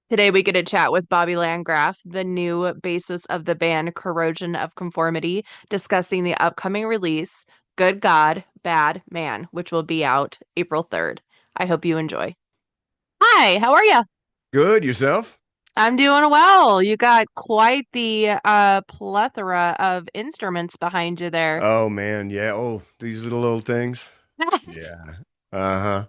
Today we get to chat with Bobby Landgraf, the new bassist of the band Corrosion of Conformity, discussing the upcoming release, Good God, Bad Man, which will be out April 3rd. I hope you enjoy. Hi, how are you? Good, yourself? I'm doing well. You got quite the plethora of instruments behind you there. Oh man, yeah. Oh, these are the little things. Yeah. Uh-huh.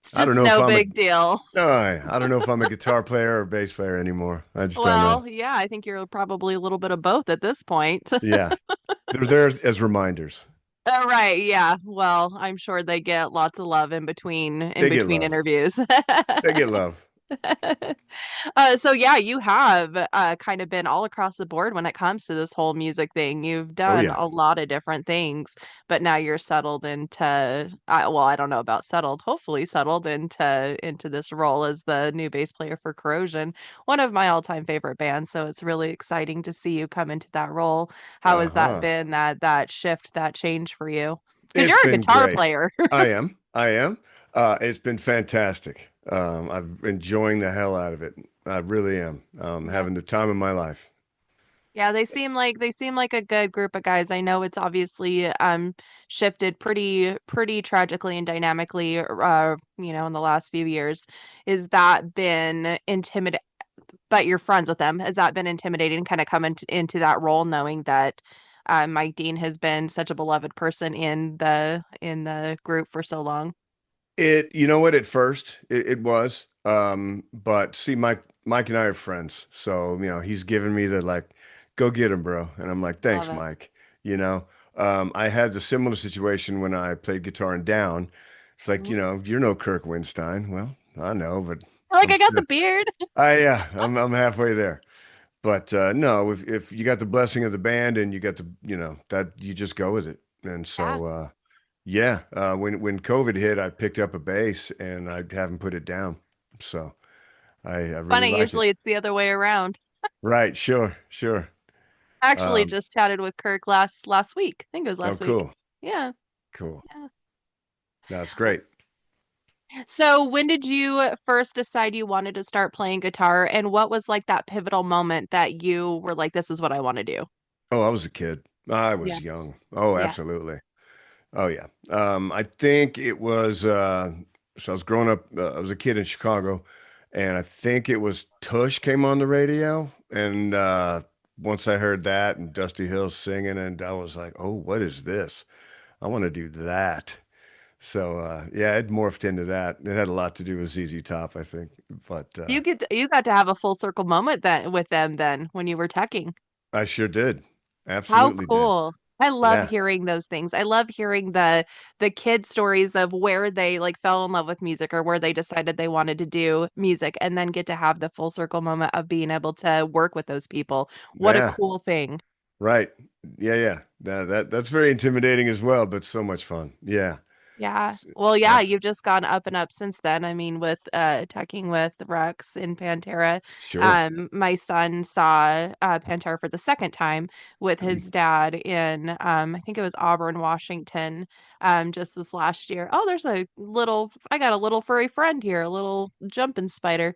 It's I don't just know if no I'm a big deal. no, I don't know if I'm a guitar player or a bass player anymore. I just don't know. Well, yeah, I think you're probably a little bit of both at this point. Yeah. They're there as reminders. Right, yeah. Well, I'm sure they get lots of love in They get between love. interviews. They get love. So yeah, you have kind of been all across the board when it comes to this whole music thing. You've Oh done yeah. a lot of different things, but now you're settled into well, I don't know about settled, hopefully settled into this role as the new bass player for Corrosion, one of my all-time favorite bands. So it's really exciting to see you come into that role. How has that Uh-huh. been, that shift, that change for you? Because It's you're a been guitar great. player. I am. I am. It's been fantastic. I'm enjoying the hell out of it. I really am. Yeah. Having the time of my life. Yeah, they seem like a good group of guys. I know it's obviously shifted pretty tragically and dynamically in the last few years. Is that been intimidating? But you're friends with them. Has that been intimidating kind of coming into that role knowing that Mike Dean has been such a beloved person in the group for so long? You know what, at first it was. But see, Mike and I are friends. So, he's giving me the like, go get him, bro. And I'm like, Love thanks, it. Mike. You know, I had the similar situation when I played guitar in Down. It's like, Mhm. you're no Kirk Winstein. Well, I know, but Like I'm I got the still, beard. yeah, I'm halfway there. But no, if you got the blessing of the band and you got that you just go with it. And Yeah. so, yeah, when COVID hit, I picked up a bass and I haven't put it down. So I really Funny, like it. usually it's the other way around. Right, sure, sure. Actually Um, just chatted with Kirk last week. I think it was oh, last week. cool, Yeah. cool. Yeah. That's great. So when did you first decide you wanted to start playing guitar, and what was like that pivotal moment that you were like, this is what I want to do? Oh, I was a kid. I Yeah. was young. Oh, Yeah. absolutely. Oh, yeah. I think it was, so I was growing up, I was a kid in Chicago, and I think it was Tush came on the radio. And once I heard that and Dusty Hill singing, and I was like, oh, what is this? I want to do that. So, yeah, it morphed into that. It had a lot to do with ZZ Top, I think. But You got to have a full circle moment then with them then when you were teching. I sure did. How Absolutely did. cool. I love Yeah. hearing those things. I love hearing the kid stories of where they like fell in love with music or where they decided they wanted to do music and then get to have the full circle moment of being able to work with those people. What a Yeah. cool thing. Right. Yeah, yeah. That's very intimidating as well, but so much fun. Yeah. Yeah. Well, yeah, Absolutely. you've just gone up and up since then. I mean, with attacking with Rex in Pantera. Sure. My son saw Pantera for the second time with his dad in I think it was Auburn, Washington, just this last year. Oh, I got a little furry friend here, a little jumping spider.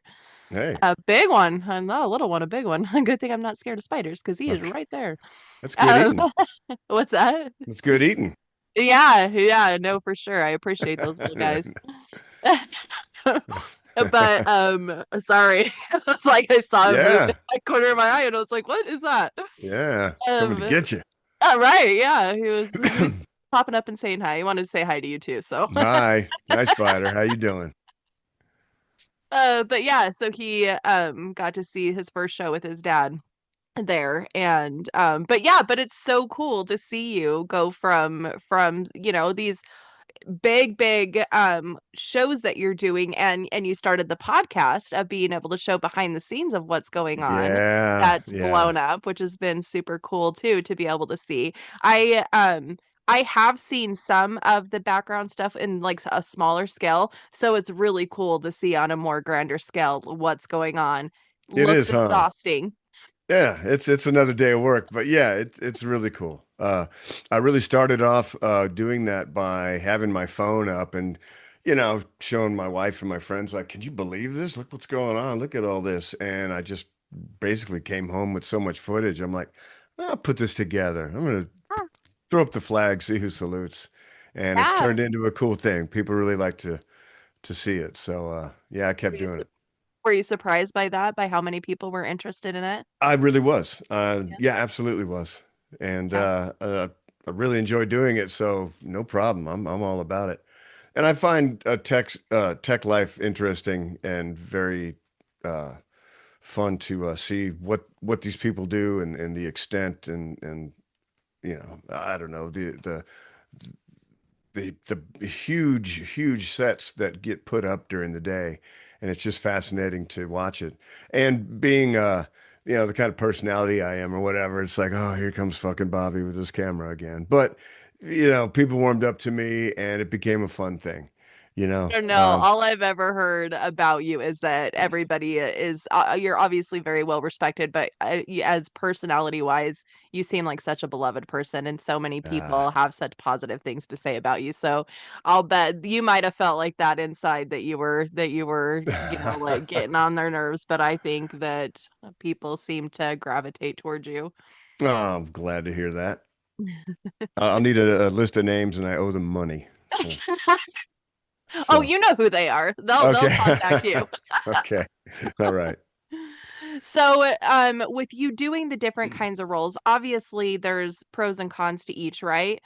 Hey, A big one. Not a little one, a big one. Good thing I'm not scared of spiders because he is okay. right there. That's good Um, eating. what's that? That's good eating. Yeah, yeah, no, for sure. I appreciate those little guys. But sorry. It's like I saw a move in Yeah. the corner of my eye and I was like, what is that? Yeah. Coming to Um get you. right, yeah. He was popping up and saying hi. He wanted to say hi to you too, so Hi. Hi, Spider. How you doing? but yeah, so he got to see his first show with his dad there and but yeah, but it's so cool to see you go from these big shows that you're doing and you started the podcast of being able to show behind the scenes of what's going on Yeah. that's Yeah. blown up, which has been super cool too to be able to see. I have seen some of the background stuff in like a smaller scale, so it's really cool to see on a more grander scale what's going on. It Looks is, huh? exhausting. Yeah, it's another day of work, but yeah, it's really cool. I really started off doing that by having my phone up, and showing my wife and my friends, like, can you believe this? Look what's going on. Look at all this. And I just basically came home with so much footage. I'm like, I'll put this together. I'm going to Huh. throw up the flag, see who salutes. And it's Yeah. turned into a cool thing. People really like to see it. So yeah, I kept Were you, doing su- it. were you surprised by that, by how many people were interested in it? I really was. Yeah. Yeah, absolutely was. And Yeah. I really enjoy doing it, so no problem. I'm all about it. And I find tech life interesting and very uh, fun to see what these people do and the extent and I don't know the huge sets that get put up during the day, and it's just fascinating to watch it. And being the kind of personality I am or whatever, it's like, oh, here comes fucking Bobby with his camera again. But people warmed up to me, and it became a fun thing. You know, Don't know. All I've ever heard about you is that everybody is, you're obviously very well respected, but as personality wise, you seem like such a beloved person, and so many uh, people have such positive things to say about you. So I'll bet you might have felt like that inside, that you were, like getting on their nerves, but I think that people seem to gravitate towards you. oh, I'm glad to hear that. I'll need a list of names, and I owe them money. Oh, So you know who they are. They'll contact okay, you. okay, all right. So, with you doing the different kinds of roles, obviously there's pros and cons to each, right?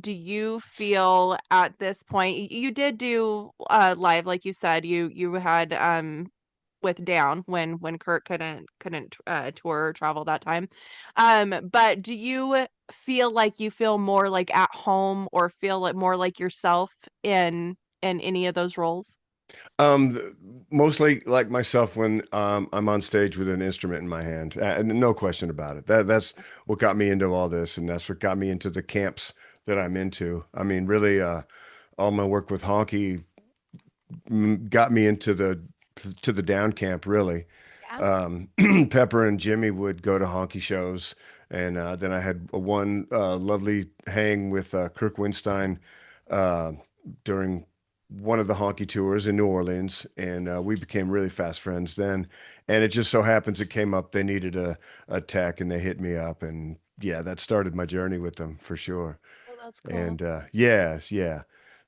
Do you feel at this point you did do live, like you said, you had with Down when Kurt couldn't tour or travel that time. But do you feel like you feel more like at home or feel like more like yourself in any of those roles? Mostly like myself when I'm on stage with an instrument in my hand, and no question about it. That's what got me into all this, and that's what got me into the camps that I'm into. I mean, really, all my work with honky got me into the down camp, really. Yeah. Pepper and Jimmy would go to honky shows, and then I had one lovely hang with Kirk Winstein uh, during one of the honky tours in New Orleans, and we became really fast friends then. And it just so happens it came up they needed a tech, and they hit me up, and yeah, that started my journey with them for sure. Oh, that's cool. And yes, yeah.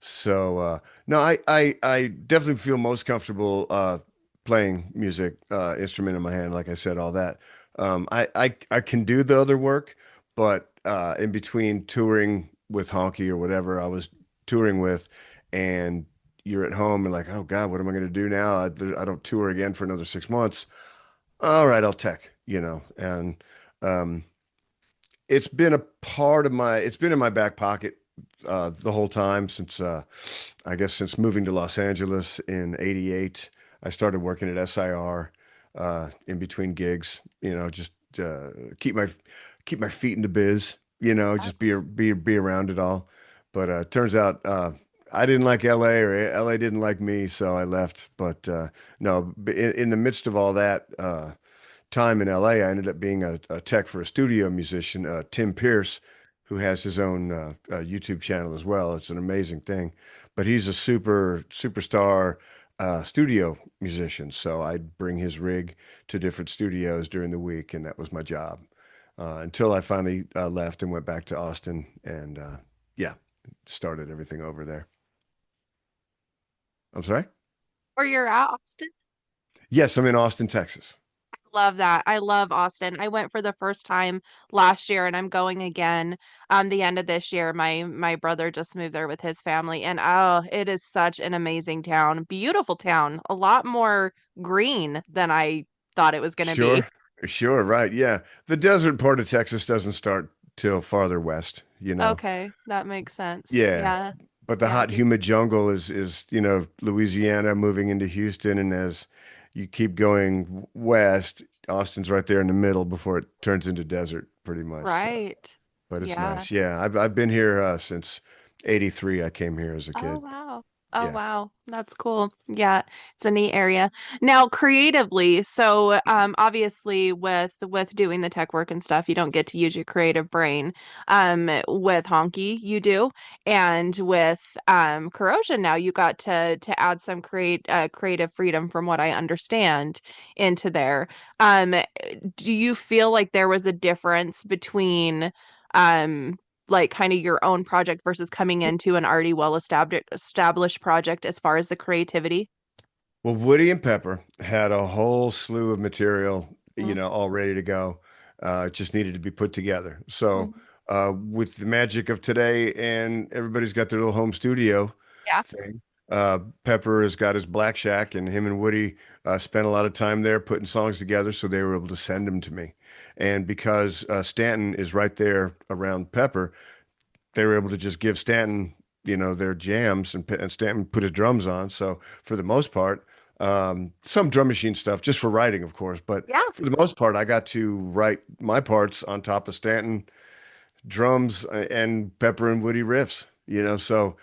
So no, I definitely feel most comfortable playing music, instrument in my hand, like I said, all that. I can do the other work, but in between touring with Honky or whatever I was touring with, and you're at home and like, oh God, what am I going to do now? I don't tour again for another 6 months. All right, I'll tech, and um, it's been in my back pocket the whole time since I guess since moving to Los Angeles in '88. I started working at SIR in between gigs, just keep my feet in the biz, just be around it all. But turns out I didn't like LA or LA didn't like me, so I left. But no, in the midst of all that time in LA, I ended up being a tech for a studio musician, Tim Pierce, who has his own YouTube channel as well. It's an amazing thing, but he's a superstar studio musician. So I'd bring his rig to different studios during the week, and that was my job until I finally left and went back to Austin, and yeah, started everything over there. I'm sorry. Or you're at Austin? Yes, I'm in Austin, Texas. Love that. I love Austin. I went for the first time last year and I'm going again the end of this year. My brother just moved there with his family and oh, it is such an amazing town. Beautiful town. A lot more green than I thought it was going to be. Sure, sure, right. Yeah. The desert part of Texas doesn't start till farther west, Okay, that makes sense. Yeah. Yeah. But the Yeah. hot, humid jungle is, Louisiana moving into Houston. And as you keep going west, Austin's right there in the middle before it turns into desert pretty much. So, Right. but it's Yeah. nice. Yeah. I've been here since '83. I came here as a Oh, kid. wow. Oh Yeah. wow, that's cool. Yeah, it's a neat area. Now, creatively, so obviously with doing the tech work and stuff, you don't get to use your creative brain. With Honky, you do, and with Corrosion now, you got to add some creative freedom, from what I understand, into there. Um, do you feel like there was a difference between um like kind of your own project versus coming into an already well established project as far as the creativity? Well, Woody and Pepper had a whole slew of material, Mhm. all ready to go. It just needed to be put together. So, Mhm. with the magic of today, and everybody's got their little home studio Yeah. thing. Pepper has got his Black Shack, and him and Woody spent a lot of time there putting songs together, so they were able to send them to me. And because Stanton is right there around Pepper, they were able to just give Stanton, their jams, and Stanton put his drums on. So for the most part, some drum machine stuff just for writing, of course, but Yeah. for the most part, I got to write my parts on top of Stanton drums and Pepper and Woody riffs, So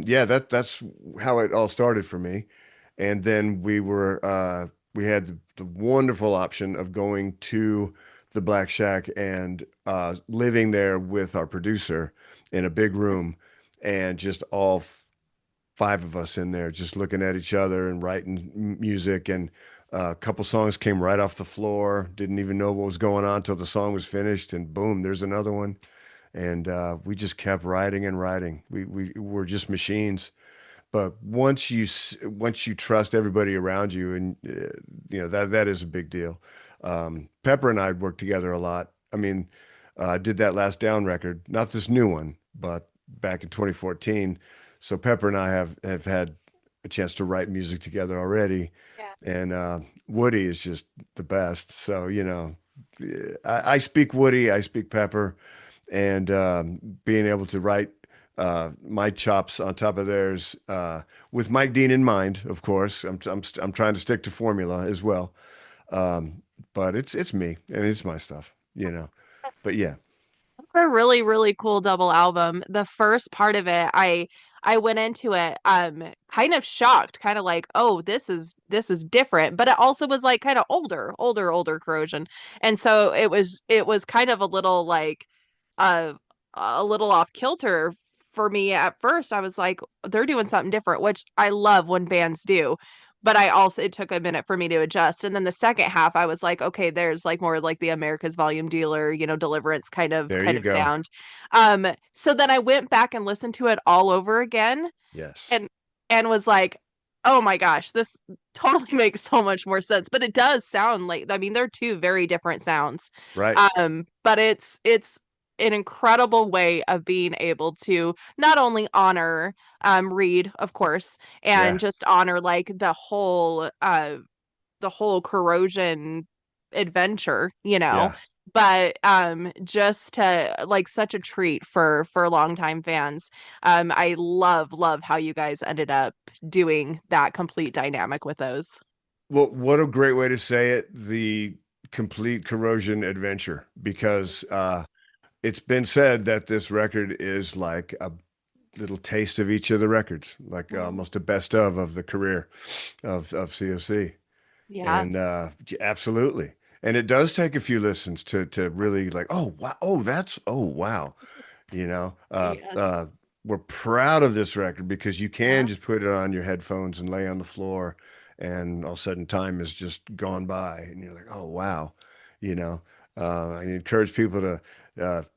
yeah, that's how it all started for me. And then we had the wonderful option of going to the Black Shack and living there with our producer in a big room, and just all five of us in there just looking at each other and writing music. And a couple songs came right off the floor. Didn't even know what was going on till the song was finished, and boom, there's another one. And we just kept writing and writing. We were just machines. But once you trust everybody around you, and that is a big deal. Pepper and I worked together a lot. I mean, I did that last Down record, not this new one, but back in 2014. So Pepper and I have had a chance to write music together already, Yeah. and Woody is just the best. So I speak Woody, I speak Pepper, and being able to write my chops on top of theirs, with Mike Dean in mind, of course. I'm trying to stick to formula as well, but it's me and it's my stuff. But yeah, A really, really cool double album. The first part of it, I went into it kind of shocked, kind of like, oh, this is different. But it also was like kind of older Corrosion. And so it was kind of a little like uh a little off kilter for me at first. I was like, they're doing something different, which I love when bands do. But I also, it took a minute for me to adjust. And then the second half, I was like, okay, there's like more like the America's Volume Dealer, Deliverance kind of there kind you of go. sound. So then I went back and listened to it all over again, Yes, and was like, oh my gosh, this totally makes so much more sense. But it does sound like, I mean, they're two very different sounds. right. But it's an incredible way of being able to not only honor Reed, of course, and Yeah, just honor like the whole Corrosion adventure, yeah. but just to like such a treat for longtime fans. I love how you guys ended up doing that complete dynamic with those. Well, what a great way to say it. The complete Corrosion adventure, because it's been said that this record is like a little taste of each of the records, like Mhm. almost a best of the career of COC. Yeah. And absolutely. And it does take a few listens to really like, oh wow, oh wow. You know, Yes. we're proud of this record because you can Yeah. just put it on your headphones and lay on the floor, and all of a sudden time has just gone by, and you're like, oh wow. You know, I encourage people to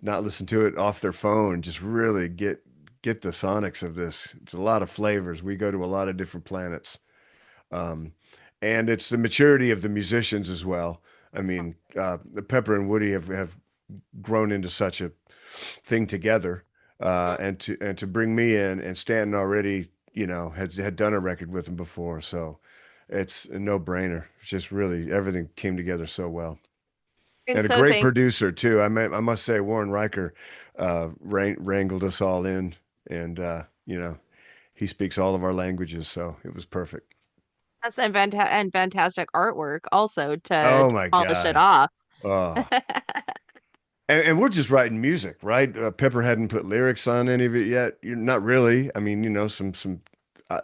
not listen to it off their phone, just really get the sonics of this. It's a lot of flavors. We go to a lot of different planets. Um, and it's the maturity of the musicians as well. I mean, Pepper and Woody have grown into such a thing together, and to bring me in, and Stanton already, had done a record with him before, so it's a no-brainer. It's just really everything came together so well, And and a so great thank producer too. I must say, Warren Riker wrangled us all in, and he speaks all of our languages, so it was perfect. us and fantastic artwork also Oh to my polish it God. off. Oh. And we're just writing music, right? Pepper hadn't put lyrics on any of it yet. You're not really. I mean, some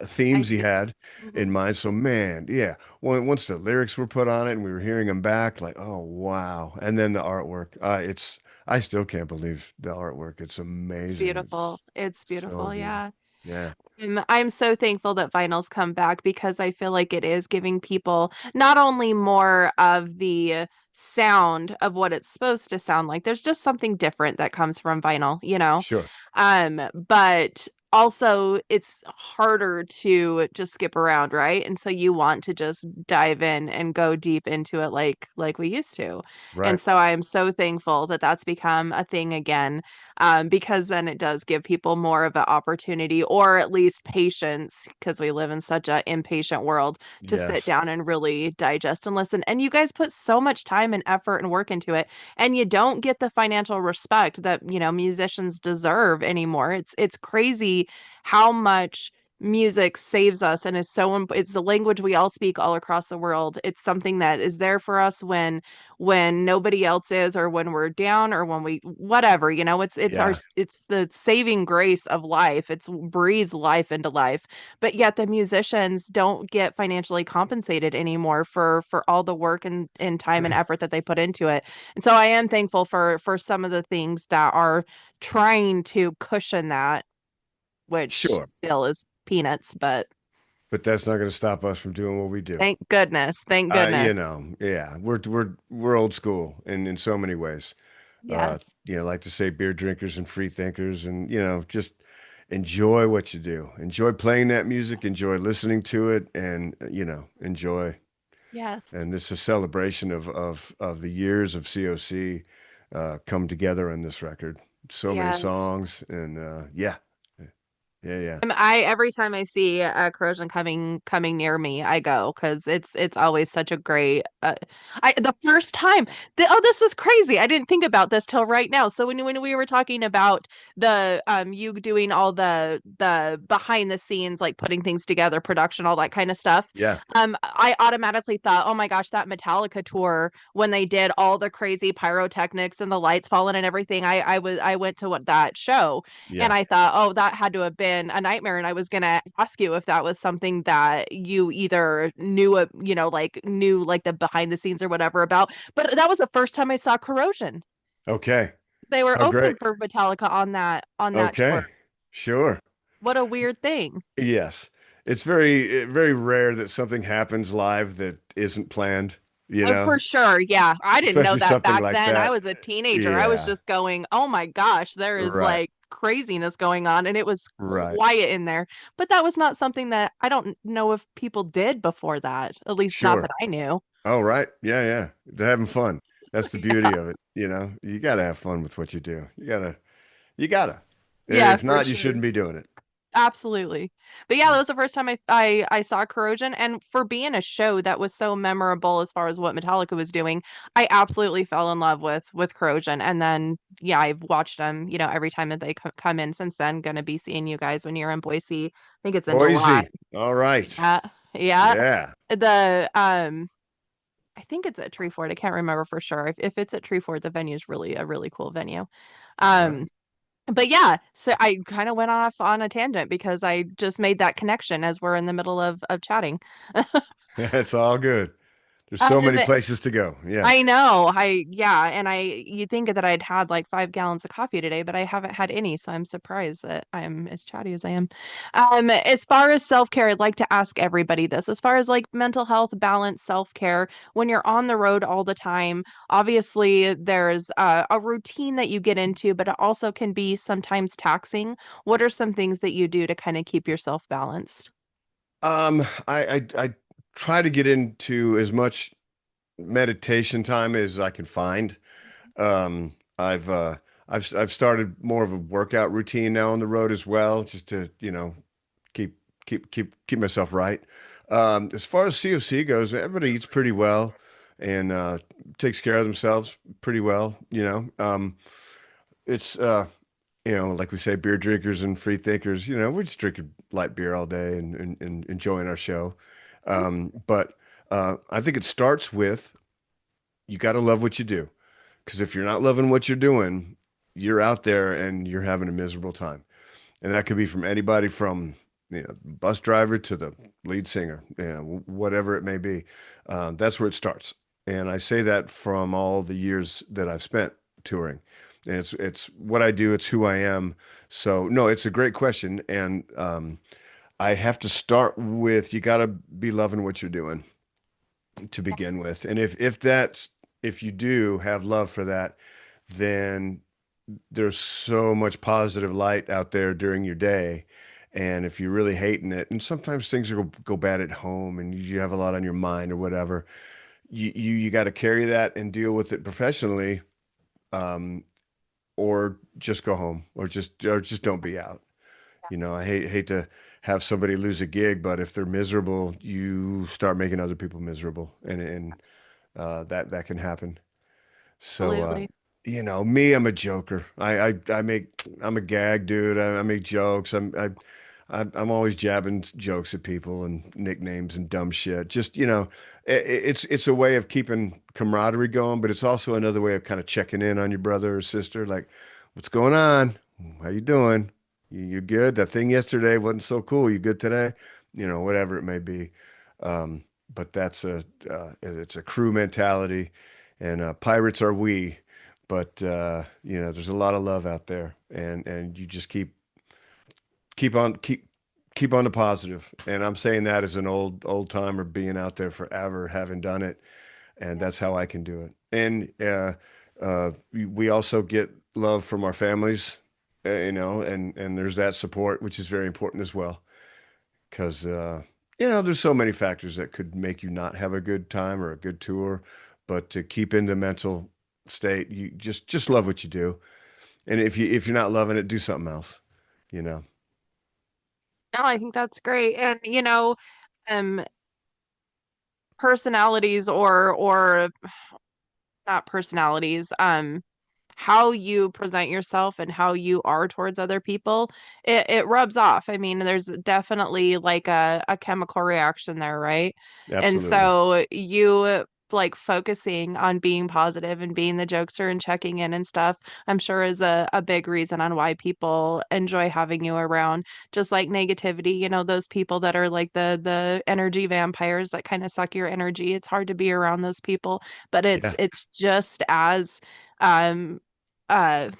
themes he 90s. had Hmm. in mind. So man, yeah, once the lyrics were put on it and we were hearing them back, like, oh wow. And then the artwork, I still can't believe the artwork. It's It's amazing. beautiful. It's It's so beautiful. beautiful. Yeah. Yeah, I'm so thankful that vinyl's come back because I feel like it is giving people not only more of the sound of what it's supposed to sound like, there's just something different that comes from vinyl, you know? sure. But also it's harder to just skip around, right? And so you want to just dive in and go deep into it like we used to. And Right. so I am so thankful that that's become a thing again, because then it does give people more of an opportunity or at least patience, because we live in such an impatient world, to sit Yes. down and really digest and listen. And you guys put so much time and effort and work into it, and you don't get the financial respect that, musicians deserve anymore. It's crazy how much music saves us and is it's a language we all speak all across the world. It's something that is there for us when nobody else is, or when we're down, or when we whatever, Yeah. it's the saving grace of life. It's breathes life into life. But yet the musicians don't get financially compensated anymore for all the work and time and effort that they put into it. And so I am thankful for some of the things that are trying to cushion that, which Sure. still is peanuts, but But that's not going to stop us from doing what we do. thank goodness. Thank goodness. Yeah, we're old school in so many ways. Yes. Like to say beer drinkers and free thinkers, and just enjoy what you do. Enjoy playing that music, enjoy listening to it, and enjoy. Yes. And this is a celebration of the years of COC come together on this record. So many Yes. songs, and yeah, yeah, yeah, I every time I see a corrosion coming near me, I go because it's always such a great. I the first time, this is crazy. I didn't think about this till right now. So when we were talking about the you doing all the behind the scenes, like putting things together, production, all that kind of stuff, yeah, I automatically thought, oh my gosh, that Metallica tour when they did all the crazy pyrotechnics and the lights falling and everything. I went to that show, and yeah. I thought, oh, that had to have been a nightmare. And I was gonna ask you if that was something that you either knew, knew like the behind the scenes or whatever about. But that was the first time I saw Corrosion. Okay. They were Oh, great. opening for Metallica on that tour. Okay. Sure. What a weird thing. Yes. It's very rare that something happens live that isn't planned, Oh, for sure. Yeah. I didn't know especially that something back like then. I that. was a teenager. I was Yeah. just going, oh my gosh, there is Right. like craziness going on. And it was Right. quiet in there. But that was not something that I don't know if people did before that, at least not Sure. that I knew. Oh, right. Yeah, yeah. They're having fun. That's the beauty of it. You gotta have fun with what you do. You gotta. Yeah, If for not, you sure. shouldn't be doing it. Absolutely. But yeah, that Yeah. was the first time I saw Corrosion, and for being a show that was so memorable as far as what Metallica was doing, I absolutely fell in love with Corrosion. And then yeah, I've watched them, every time that they come in since then. Gonna be seeing you guys when you're in Boise. I think it's in July. Boise. All right. Yeah. Yeah. Yeah. The I think it's at Tree Fort. I can't remember for sure. If it's at Tree Fort, the venue is really a really cool venue. All right. Um but yeah, so I kind of went off on a tangent because I just made that connection as we're in the middle of chatting. It's all good. There's so Um, many places to go. Yeah. I know. Yeah, and you think that I'd had like 5 gallons of coffee today, but I haven't had any, so I'm surprised that I'm as chatty as I am. As far as self-care, I'd like to ask everybody this. As far as like mental health, balance, self-care, when you're on the road all the time, obviously there's a routine that you get into, but it also can be sometimes taxing. What are some things that you do to kind of keep yourself balanced? I try to get into as much meditation time as I can find. Um, I've uh I've started more of a workout routine now on the road as well, just to, keep keep myself right. As far as COC goes, everybody eats pretty well and takes care of themselves pretty well. It's like we say, beer drinkers and free thinkers, we're just drinking light beer all day and enjoying our show. But I think it starts with you got to love what you do. Because if you're not loving what you're doing, you're out there and you're having a miserable time. And that could be from anybody from bus driver to the lead singer, whatever it may be. That's where it starts. And I say that from all the years that I've spent touring. And it's what I do, it's who I am. So no, it's a great question. And I have to start with you got to be loving what you're doing to begin with. And if you do have love for that, then there's so much positive light out there during your day. And if you're really hating it, and sometimes things go bad at home and you have a lot on your mind or whatever, you got to carry that and deal with it professionally, um, or just go home or just don't be out. I hate to have somebody lose a gig, but if they're miserable, you start making other people miserable, and that can happen. So, Absolutely. me, I'm a joker. I'm a gag dude. I make jokes. I'm always jabbing jokes at people and nicknames and dumb shit. Just, it's a way of keeping camaraderie going, but it's also another way of kind of checking in on your brother or sister. Like, what's going on? How you doing? You good? That thing yesterday wasn't so cool. You good today? Whatever it may be. Um, but it's a crew mentality, and pirates are we. But there's a lot of love out there, and you just keep on keep on the positive. And I'm saying that as an old timer, being out there forever, having done it, and that's how I can do it. And we also get love from our families, and there's that support, which is very important as well, because there's so many factors that could make you not have a good time or a good tour, but to keep in the mental state, you just love what you do. And if you're not loving it, do something else, you know. No, I think that's great. And um personalities or not personalities, how you present yourself and how you are towards other people, it rubs off. I mean, there's definitely like a chemical reaction there, right? And Absolutely. so you like focusing on being positive and being the jokester and checking in and stuff, I'm sure is a big reason on why people enjoy having you around. Just like negativity, those people that are like the energy vampires that kind of suck your energy. It's hard to be around those people, but Yeah. it's just as um uh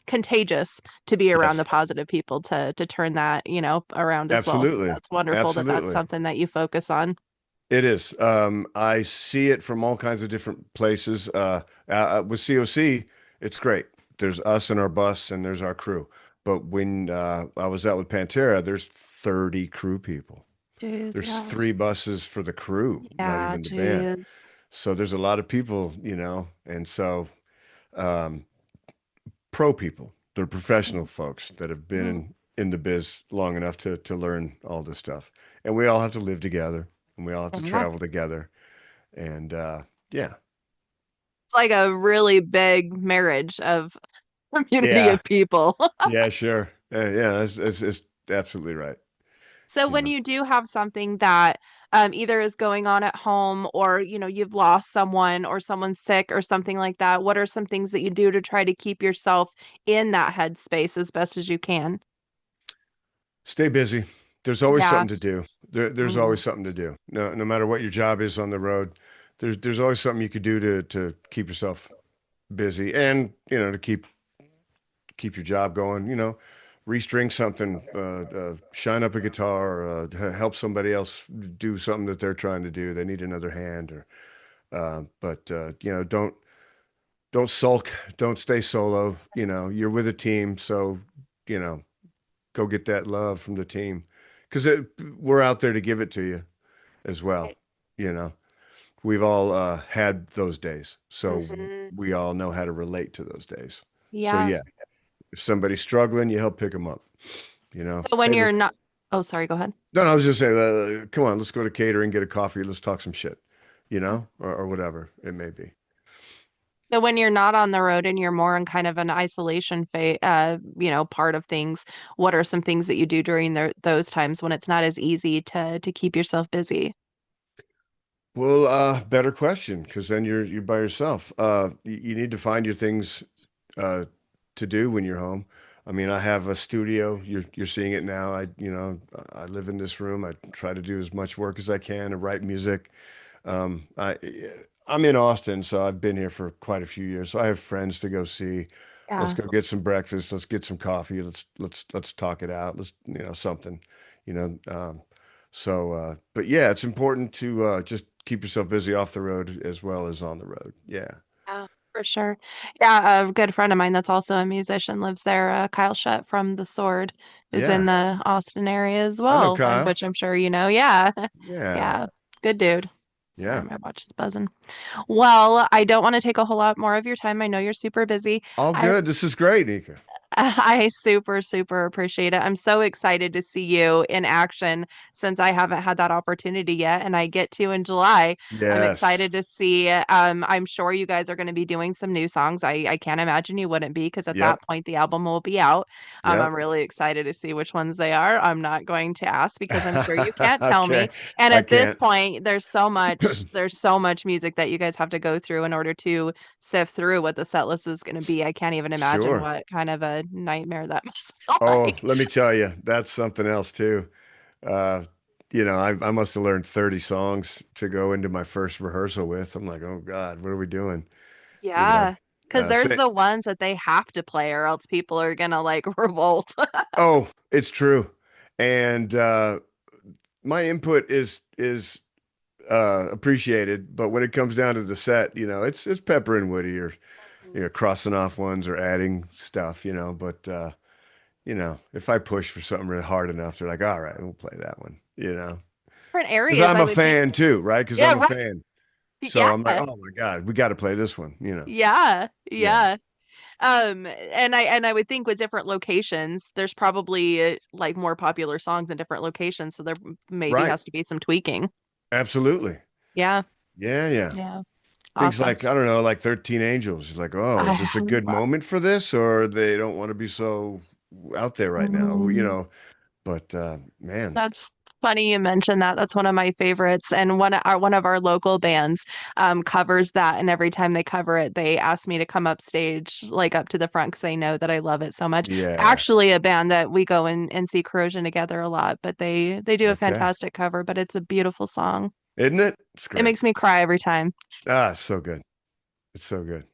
contagious to be around the Yes. positive people to turn that, around as well. So Absolutely. that's wonderful that that's Absolutely. something that you focus on. It is. I see it from all kinds of different places. With COC, it's great. There's us and our bus, and there's our crew. But when I was out with Pantera, there's 30 crew people. Jeez, There's yeah. three buses for the crew, not Yeah, even the band. jeez. So there's a lot of people, and so um, pro people, they're professional folks that have been Mhm. in the biz long enough to learn all this stuff. And we all have to live together, and we all have to Yeah. travel together. And yeah, It's like a really big marriage of community yeah, of people. yeah, sure. Yeah, it's absolutely right. So You when know, you do have something that either is going on at home or you've lost someone or someone's sick or something like that, what are some things that you do to try to keep yourself in that headspace as best as you can? stay busy. There's always Yeah. something to do. There's Mm. always something to do. No matter what your job is on the road, there's always something you could do to keep yourself busy and to keep your job going. Restring something, shine up a guitar, help somebody else do something that they're trying to do. They need another hand, or but don't sulk, don't stay solo. You're with a team, so you know go get that love from the team because we're out there to give it to you as well. You know, we've all had those days, so Hmm. we all know how to relate to those days. So Yeah. yeah, if somebody's struggling, you help pick them up. So when Hey, you're not, oh, sorry, go ahead. no, no, I was just saying, come on, let's go to catering, get a coffee, let's talk some shit, or whatever it may be. So when you're not on the road and you're more in kind of an isolation part of things, what are some things that you do during those times when it's not as easy to keep yourself busy? Well, better question, because then you're by yourself. You need to find your things uh, to do when you're home. I mean, I have a studio. You're seeing it now. I live in this room. I try to do as much work as I can to write music. Um, I I'm in Austin, so I've been here for quite a few years. So I have friends to go see. Let's Yeah. go get some breakfast. Let's get some coffee. Let's talk it out. Let's something, you know. But yeah, it's important to just keep yourself busy off the road as well as on the road. Yeah, Yeah, for sure. Yeah, a good friend of mine that's also a musician lives there. Kyle Shutt from The Sword is in yeah. the Austin area as I know well, Kyle. which I'm sure you know. Yeah. Yeah, Yeah. Good dude. Sorry, yeah. my watch is buzzing. Well, I don't want to take a whole lot more of your time. I know you're super busy. All I good. This is great, Nika. I super, super appreciate it. I'm so excited to see you in action since I haven't had that opportunity yet, and I get to in July. I'm Yes. excited to see. I'm sure you guys are going to be doing some new songs. I can't imagine you wouldn't be because at that Yep. point the album will be out. I'm Yep. really excited to see which ones they are. I'm not going to ask because I'm sure you can't tell me. Okay. And I at this can't. point, there's so much music that you guys have to go through in order to sift through what the set list is going to be. I can't even imagine Sure. what kind of a nightmare that must feel Oh, like. let me tell you, that's something else too. Uh, I must have learned 30 songs to go into my first rehearsal with. I'm like, oh God, what are we doing? You know, Yeah. Because there's say, the ones that they have to play or else people are gonna like revolt. oh, it's true. And my input is appreciated, but when it comes down to the set, it's Pepper and Woody or crossing off ones or adding stuff, but if I push for something really hard enough, they're like, all right, we'll play that one. Different Because areas, I'm I a would think. fan too, right? Because Yeah, I'm a right. fan. So Yeah. I'm like, oh my God, we got to play this one. Yeah. Yeah. Yeah. And I would think with different locations, there's probably like more popular songs in different locations, so there maybe Right. has to be some tweaking. Absolutely. Yeah. Yeah, yeah. Yeah. Things Awesome. like, I don't know, like 13 Angels. Like, oh, is this a good I, moment for this? Or they don't want to be so out there right now, But man, That's funny you mentioned that. That's one of my favorites. And one of our local bands covers that. And every time they cover it, they ask me to come up stage, like up to the front, because they know that I love it so much. yeah. Actually, a band that we go and see Corrosion together a lot, but they do a Okay. fantastic cover, but it's a beautiful song. Isn't it? It's It great. makes me cry every time. Ah, it's so good. It's so good.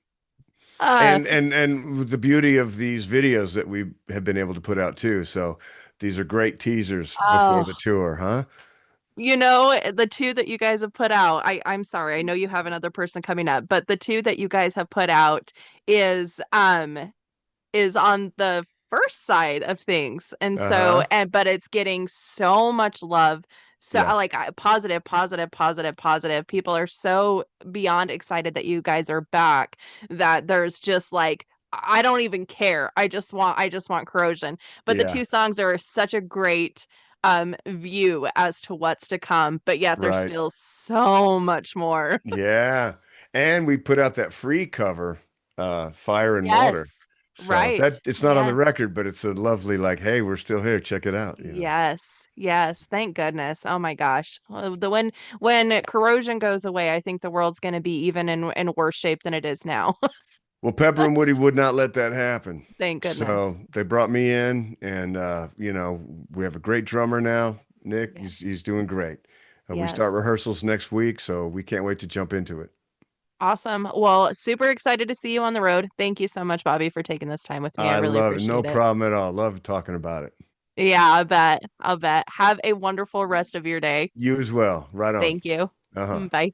Uh, And the beauty of these videos that we have been able to put out too. So these are great teasers before oh, the tour, huh? the two that you guys have put out, I'm sorry, I know you have another person coming up, but the two that you guys have put out is is on the first side of things. And so, Uh-huh. but it's getting so much love. So Yeah. like positive, positive, positive, positive. People are so beyond excited that you guys are back that there's just like I don't even care. I just want corrosion. But the Yeah. two songs are such a great view as to what's to come, but yet there's Right. still so much more. Yeah. And we put out that free cover, Fire and Yes. Water. So Right. that it's not on the Yes. record, but it's a lovely, like, hey, we're still here. Check it out. Yes, yes, thank goodness. Oh my gosh. The when corrosion goes away, I think the world's going to be even in worse shape than it is now. Well, Pepper and That's Woody would not let that happen. thank So goodness. they brought me in, and we have a great drummer now, Nick. He's Yes. doing great. We start Yes. rehearsals next week, so we can't wait to jump into it. Awesome. Well, super excited to see you on the road. Thank you so much, Bobby, for taking this time with me. I I really love it. No appreciate it. problem at all. Love talking about it. Yeah, I bet. I'll bet. Have a wonderful rest of your day. You as well. Right on. Thank you. Uh-huh. Bye.